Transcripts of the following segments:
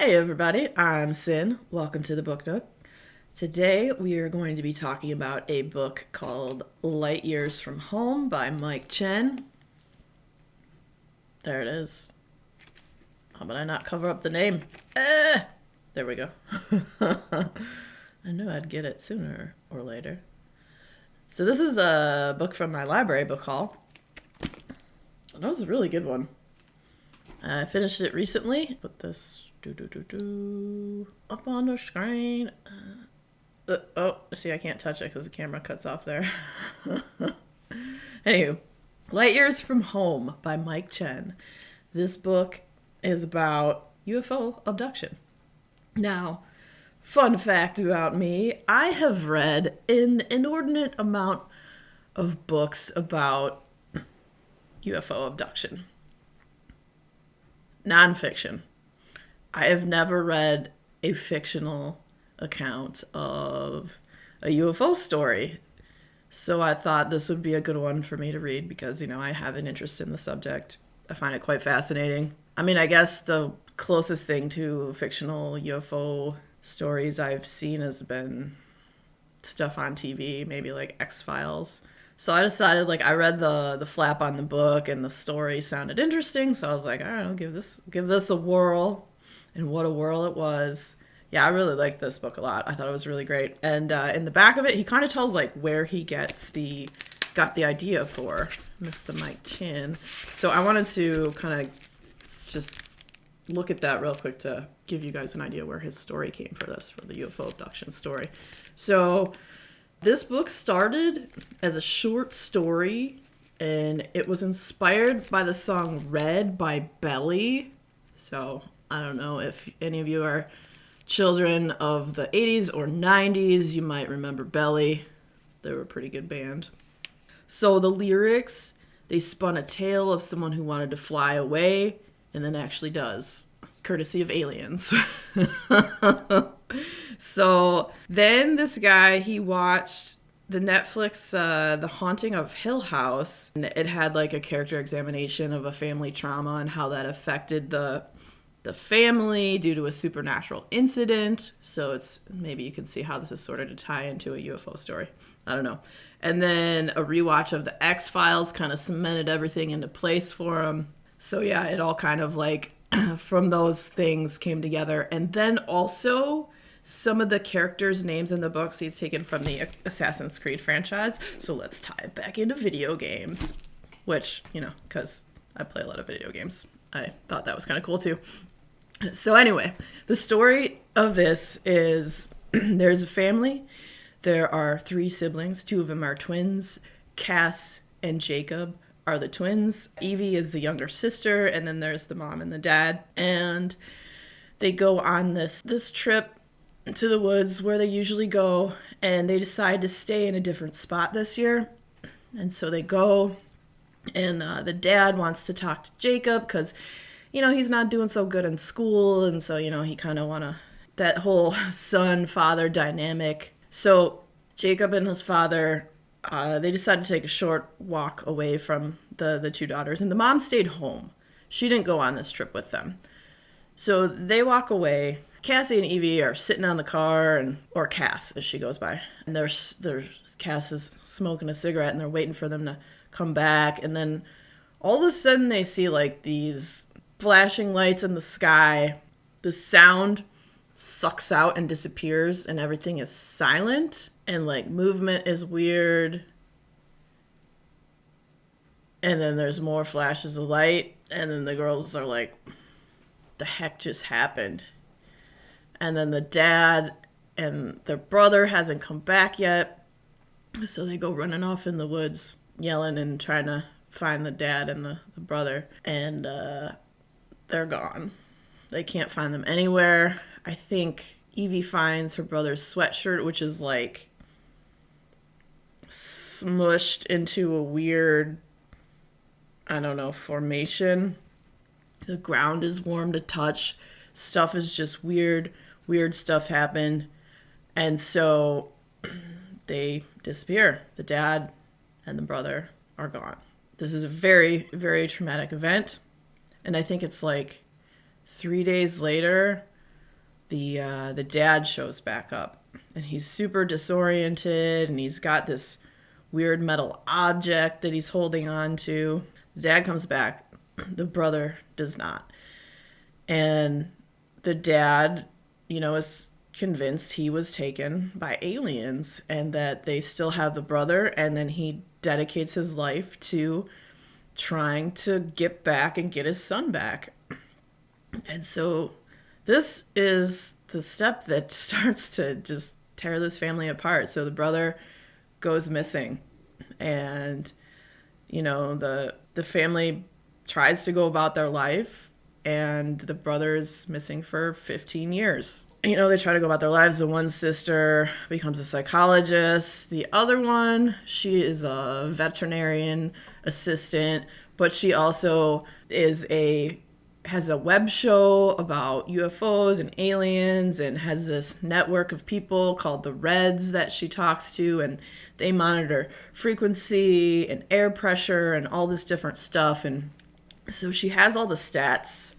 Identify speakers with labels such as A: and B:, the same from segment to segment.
A: Hey everybody, I'm Sin. Welcome to the Book Nook. Today we are going to be talking about a book called Light Years from Home by Mike Chen. There it is. How about I not cover up the name? There we go. I knew I'd get it sooner or later. So this is a book from my library book haul. That was a really good one. I finished it recently. Put this up on the screen. See, I can't touch it because the camera cuts off there. Anywho, Light Years from Home by Mike Chen. This book is about UFO abduction. Now, fun fact about me, I have read an inordinate amount of books about UFO abduction. Nonfiction. I have never read a fictional account of a UFO story. So I thought this would be a good one for me to read because, I have an interest in the subject. I find it quite fascinating. I guess the closest thing to fictional UFO stories I've seen has been stuff on TV, maybe like X-Files. So I decided, I read the flap on the book and the story sounded interesting, so I was like, all right, I'll give this a whirl. And what a whirl it was. Yeah, I really liked this book a lot. I thought it was really great. And in the back of it, he kind of tells where he got the idea for Mr. Mike Chen. So I wanted to kind of just look at that real quick to give you guys an idea where his story came for the UFO abduction story. So this book started as a short story, and it was inspired by the song Red by Belly. So I don't know if any of you are children of the 80s or 90s. You might remember Belly. They were a pretty good band. So the lyrics, they spun a tale of someone who wanted to fly away and then actually does, courtesy of aliens. So then this guy, he watched the Netflix The Haunting of Hill House, and it had a character examination of a family trauma and how that affected the family due to a supernatural incident. So it's maybe you can see how this is sort of to tie into a UFO story. I don't know. And then a rewatch of the X-Files kind of cemented everything into place for him. So yeah, it all kind of from those things came together. And then also some of the characters' names in the books he's taken from the Assassin's Creed franchise. So let's tie it back into video games, which, because I play a lot of video games, I thought that was kind of cool too. So anyway, the story of this is there's a family. There are 3 siblings. 2 of them are twins. Cass and Jacob are the twins. Evie is the younger sister, and then there's the mom and the dad. And they go on this trip to the woods where they usually go, and they decide to stay in a different spot this year. And so they go, and the dad wants to talk to Jacob because he's not doing so good in school, and so he kind of that whole son-father dynamic. So Jacob and his father, they decided to take a short walk away from the 2 daughters, and the mom stayed home. She didn't go on this trip with them. So they walk away. Cassie and Evie are sitting on the car, or Cass as she goes by, and Cass is smoking a cigarette, and they're waiting for them to come back. And then all of a sudden they see these flashing lights in the sky. The sound sucks out and disappears, and everything is silent, and movement is weird. And then there's more flashes of light, and then the girls are like, the heck just happened? And then the dad and their brother hasn't come back yet, so they go running off in the woods, yelling and trying to find the dad and the brother, and they're gone. They can't find them anywhere. I think Evie finds her brother's sweatshirt, which is smushed into a weird, I don't know, formation. The ground is warm to touch. Stuff is just weird. Weird stuff happened. And so they disappear. The dad and the brother are gone. This is a very, very traumatic event. And I think it's 3 days later, the dad shows back up, and he's super disoriented, and he's got this weird metal object that he's holding on to. The dad comes back. The brother does not. And the dad, is convinced he was taken by aliens and that they still have the brother, and then he dedicates his life to trying to get back and get his son back. And so this is the step that starts to just tear this family apart. So the brother goes missing, and the family tries to go about their life, and the brother is missing for 15 years. They try to go about their lives. The one sister becomes a psychologist. The other one, she is a veterinarian assistant, but she also has a web show about UFOs and aliens, and has this network of people called the Reds that she talks to, and they monitor frequency and air pressure and all this different stuff. And so she has all the stats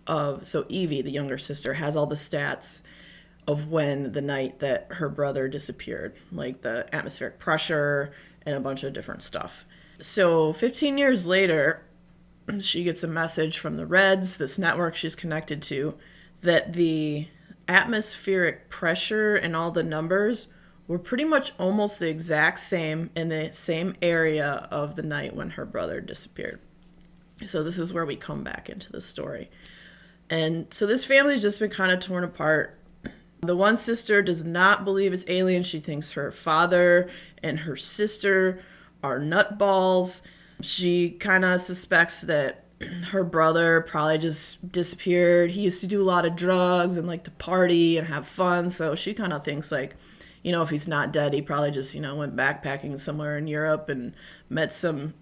A: so Evie, the younger sister, has all the stats of when the night that her brother disappeared, like the atmospheric pressure and a bunch of different stuff. So 15 years later, she gets a message from the Reds, this network she's connected to, that the atmospheric pressure and all the numbers were pretty much almost the exact same in the same area of the night when her brother disappeared. So this is where we come back into the story. And so this family's just been kind of torn apart. The one sister does not believe it's aliens. She thinks her father and her sister are nutballs. She kind of suspects that her brother probably just disappeared. He used to do a lot of drugs and like to party and have fun. So she kind of thinks like, if he's not dead, he probably just, went backpacking somewhere in Europe and met some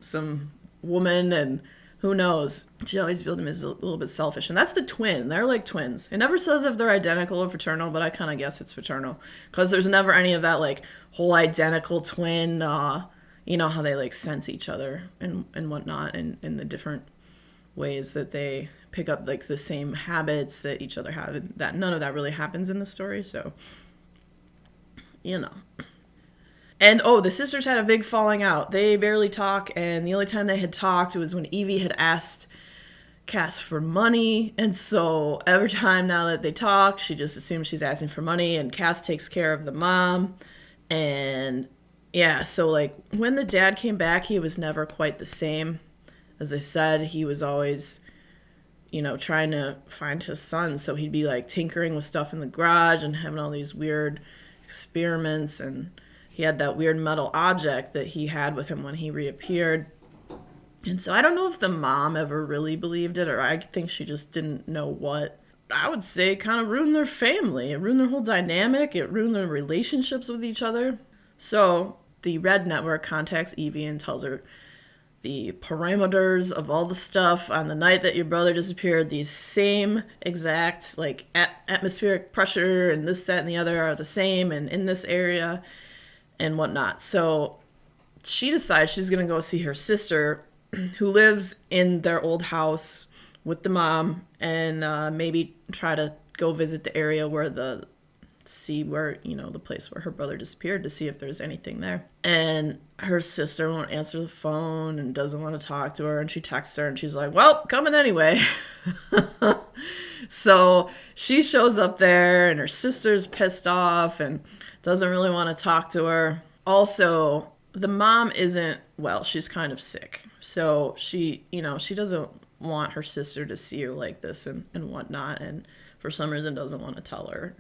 A: woman, and who knows. She always viewed him as a little bit selfish. And that's the twin. They're like twins. It never says if they're identical or fraternal, but I kind of guess it's fraternal. Because there's never any of that like whole identical twin, how they like sense each other and whatnot, and in the different ways that they pick up like the same habits that each other have. That none of that really happens in the story. So, And the sisters had a big falling out. They barely talk, and the only time they had talked was when Evie had asked Cass for money. And so every time now that they talk, she just assumes she's asking for money, and Cass takes care of the mom. And yeah, so like when the dad came back, he was never quite the same. As I said, he was always, trying to find his son. So he'd be like tinkering with stuff in the garage and having all these weird experiments, and he had that weird metal object that he had with him when he reappeared. And so I don't know if the mom ever really believed it, or I think she just didn't know what. I would say it kind of ruined their family. It ruined their whole dynamic. It ruined their relationships with each other. So the Red Network contacts Evie and tells her the parameters of all the stuff on the night that your brother disappeared, these same exact like atmospheric pressure and this, that, and the other are the same and in this area and whatnot. So she decides she's going to go see her sister, who lives in their old house with the mom, and maybe try to go visit the area where the place where her brother disappeared, to see if there's anything there. And her sister won't answer the phone and doesn't want to talk to her, and she texts her and she's like, well, coming anyway. So she shows up there, and her sister's pissed off and doesn't really want to talk to her. Also, the mom isn't well. She's kind of sick. So she doesn't want her sister to see her like this and whatnot, and for some reason doesn't want to tell her.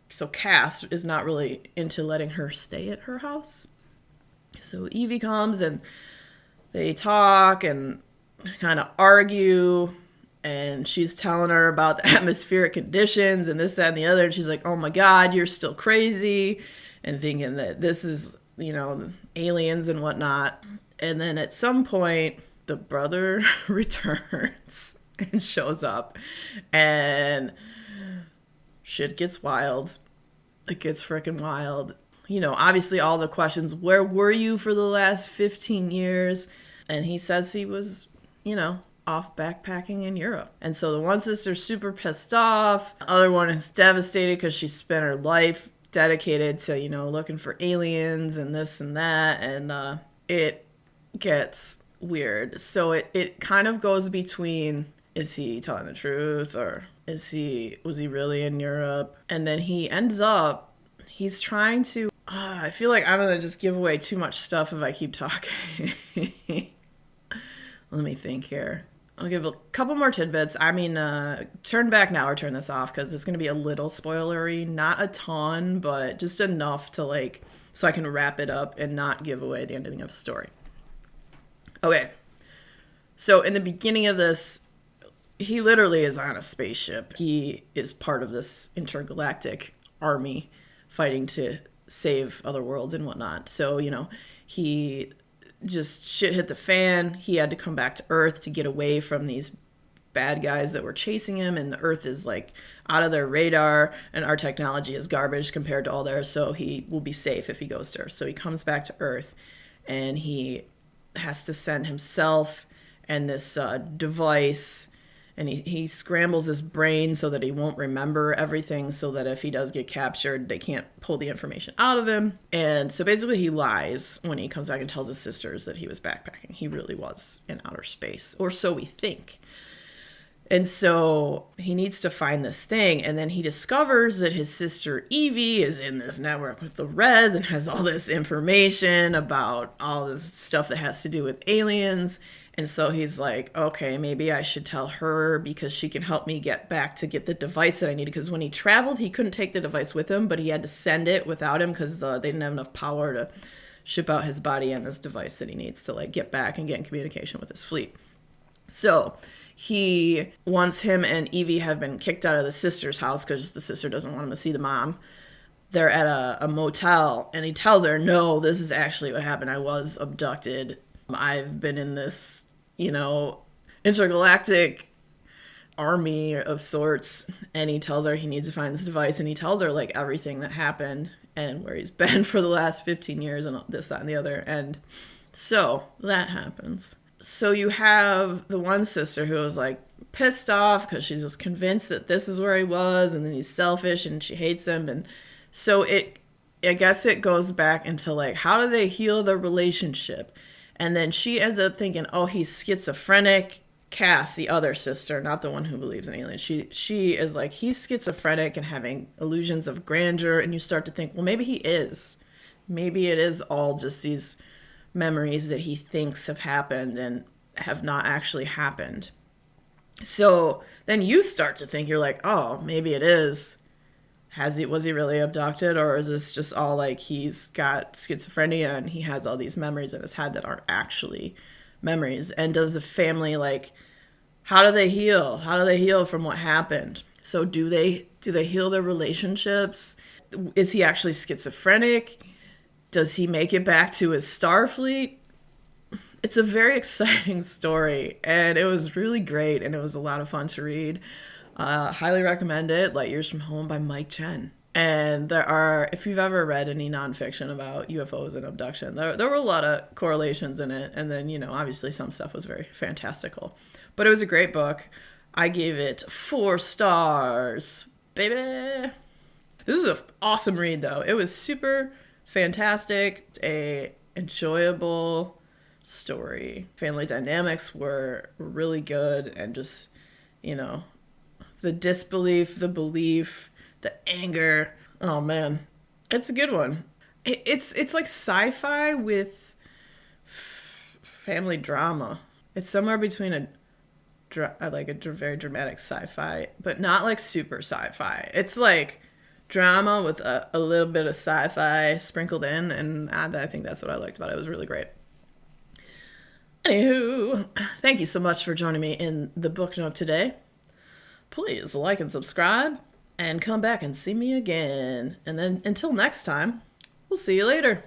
A: So Cass is not really into letting her stay at her house. So Evie comes, and they talk and kind of argue, and she's telling her about the atmospheric conditions and this, that, and the other. And she's like, oh my God, you're still crazy, and thinking that this is, aliens and whatnot. And then at some point, the brother returns and shows up, and shit gets wild. It gets freaking wild. Obviously all the questions, where were you for the last 15 years? And he says he was, off backpacking in Europe. And so the one sister's super pissed off. The other one is devastated because she spent her life dedicated to, looking for aliens and this and that. And it gets weird. So it kind of goes between, is he telling the truth or was he really in Europe? And then he's trying to, I feel like I'm going to just give away too much stuff if I keep talking. Let me think here. I'll give a couple more tidbits. I mean, turn back now or turn this off because it's going to be a little spoilery. Not a ton, but just enough to so I can wrap it up and not give away the ending of the story. Okay. So in the beginning of this, he literally is on a spaceship. He is part of this intergalactic army fighting to save other worlds and whatnot. So, he just shit hit the fan. He had to come back to Earth to get away from these bad guys that were chasing him, and the Earth is out of their radar, and our technology is garbage compared to all theirs, so he will be safe if he goes to Earth. So he comes back to Earth, and he has to send himself and this device, and he scrambles his brain so that he won't remember everything, so that if he does get captured, they can't pull the information out of him. And so basically he lies when he comes back and tells his sisters that he was backpacking. He really was in outer space, or so we think. And so he needs to find this thing, and then he discovers that his sister Evie is in this network with the Reds and has all this information about all this stuff that has to do with aliens. And so he's like, okay, maybe I should tell her because she can help me get back to get the device that I needed. Because when he traveled, he couldn't take the device with him, but he had to send it without him because they didn't have enough power to ship out his body and this device that he needs to get back and get in communication with his fleet. So once him and Evie have been kicked out of the sister's house because the sister doesn't want him to see the mom, they're at a motel, and he tells her, no, this is actually what happened. I was abducted. I've been in this, intergalactic army of sorts. And he tells her he needs to find this device. And he tells her everything that happened and where he's been for the last 15 years and this, that, and the other. And so that happens. So you have the one sister who was pissed off because she's just convinced that this is where he was. And then he's selfish and she hates him. And so I guess it goes back into how do they heal their relationship? And then she ends up thinking, oh, he's schizophrenic. Cass, the other sister, not the one who believes in aliens, she is he's schizophrenic and having illusions of grandeur. And you start to think, well, maybe he is. Maybe it is all just these memories that he thinks have happened and have not actually happened. So then you start to think, you're oh, maybe it is. Was he really abducted, or is this just all he's got schizophrenia and he has all these memories in his head that aren't actually memories? And does the family how do they heal? How do they heal from what happened? So do they heal their relationships? Is he actually schizophrenic? Does he make it back to his Starfleet? It's a very exciting story, and it was really great, and it was a lot of fun to read. Highly recommend it. Light Years from Home by Mike Chen. And if you've ever read any nonfiction about UFOs and abduction, there were a lot of correlations in it. And then, obviously some stuff was very fantastical. But it was a great book. I gave it 4 stars, baby. This is an awesome read, though. It was super fantastic. It's a enjoyable story. Family dynamics were really good, and just, the disbelief, the belief, the anger. Oh man, it's a good one. It's sci-fi with family drama. It's somewhere between a very dramatic sci-fi, but not super sci-fi. It's drama with a little bit of sci-fi sprinkled in, and I think that's what I liked about it. It was really great. Anywho, thank you so much for joining me in the Book Nook today. Please like and subscribe, and come back and see me again. And then until next time, we'll see you later.